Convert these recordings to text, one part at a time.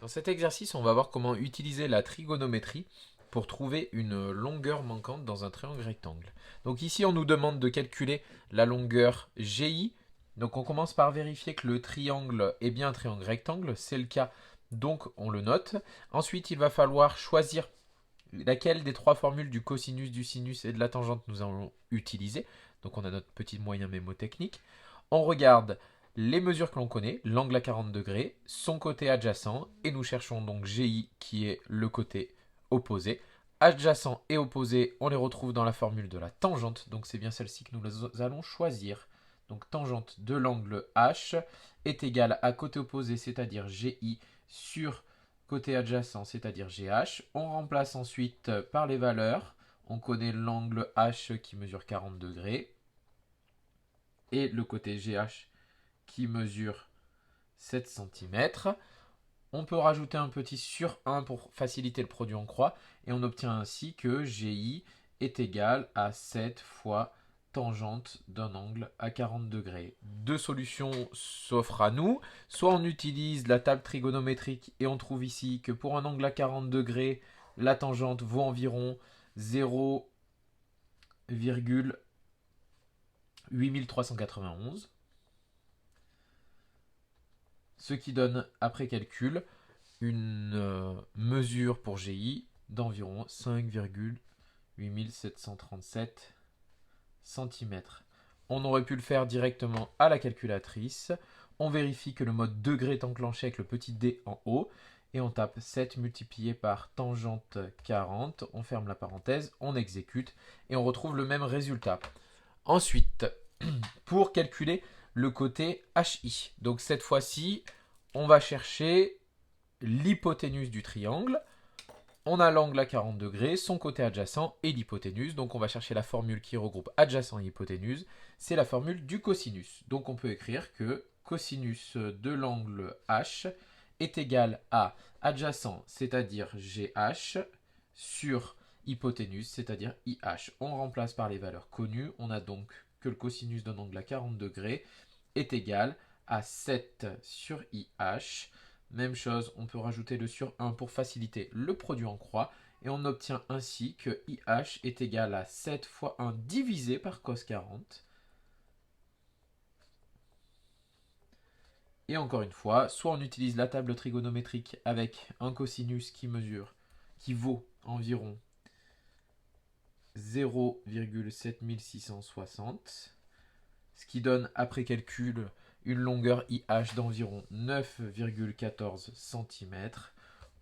Dans cet exercice, on va voir comment utiliser la trigonométrie pour trouver une longueur manquante dans un triangle rectangle. Donc ici, on nous demande de calculer la longueur GI. Donc on commence par vérifier que le triangle est bien un triangle rectangle. C'est le cas, donc on le note. Ensuite, il va falloir choisir laquelle des trois formules du cosinus, du sinus et de la tangente nous allons utiliser. Donc on a notre petit moyen mémotechnique. On regarde les mesures que l'on connaît, l'angle à 40 degrés, son côté adjacent, et nous cherchons donc GI qui est le côté opposé. Adjacent et opposé, on les retrouve dans la formule de la tangente, donc c'est bien celle-ci que nous allons choisir. Donc tangente de l'angle H est égale à côté opposé, c'est-à-dire GI, sur côté adjacent, c'est-à-dire GH. On remplace ensuite par les valeurs. On connaît l'angle H qui mesure 40 degrés et le côté GH qui mesure 7 cm. On peut rajouter un petit sur 1 pour faciliter le produit en croix et on obtient ainsi que GI est égal à 7 fois tangente d'un angle à 40 degrés. Deux solutions s'offrent à nous. Soit on utilise la table trigonométrique et on trouve ici que pour un angle à 40 degrés, la tangente vaut environ 0,8391. Ce qui donne, après calcul, une mesure pour GI d'environ 5,8737 cm. On aurait pu le faire directement à la calculatrice. On vérifie que le mode degré est enclenché avec le petit d en haut. Et on tape 7 multiplié par tangente 40. On ferme la parenthèse, on exécute et on retrouve le même résultat. Ensuite, pour calculer le côté HI. Donc cette fois-ci, on va chercher l'hypoténuse du triangle. On a l'angle à 40 degrés, son côté adjacent et l'hypoténuse. Donc on va chercher la formule qui regroupe adjacent et hypoténuse. C'est la formule du cosinus. Donc on peut écrire que cosinus de l'angle H est égal à adjacent, c'est-à-dire GH, sur hypoténuse, c'est-à-dire IH. On remplace par les valeurs connues. On a donc que le cosinus d'un angle à 40 degrés est égal à 7 sur IH. Même chose, on peut rajouter le sur 1 pour faciliter le produit en croix. Et on obtient ainsi que IH est égal à 7 fois 1 divisé par cos 40. Et encore une fois, soit on utilise la table trigonométrique avec un cosinus qui vaut environ 0,7660, ce qui donne après calcul une longueur IH d'environ 9,14 cm.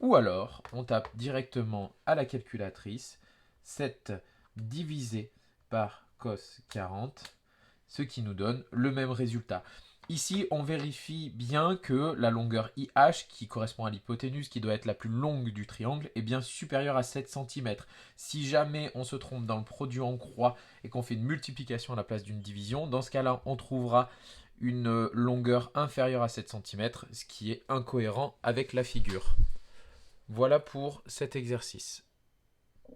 Ou alors, on tape directement à la calculatrice 7 divisé par cos 40, ce qui nous donne le même résultat. Ici, on vérifie bien que la longueur IH, qui correspond à l'hypoténuse, qui doit être la plus longue du triangle, est bien supérieure à 7 cm. Si jamais on se trompe dans le produit en croix et qu'on fait une multiplication à la place d'une division, dans ce cas-là, on trouvera une longueur inférieure à 7 cm, ce qui est incohérent avec la figure. Voilà pour cet exercice.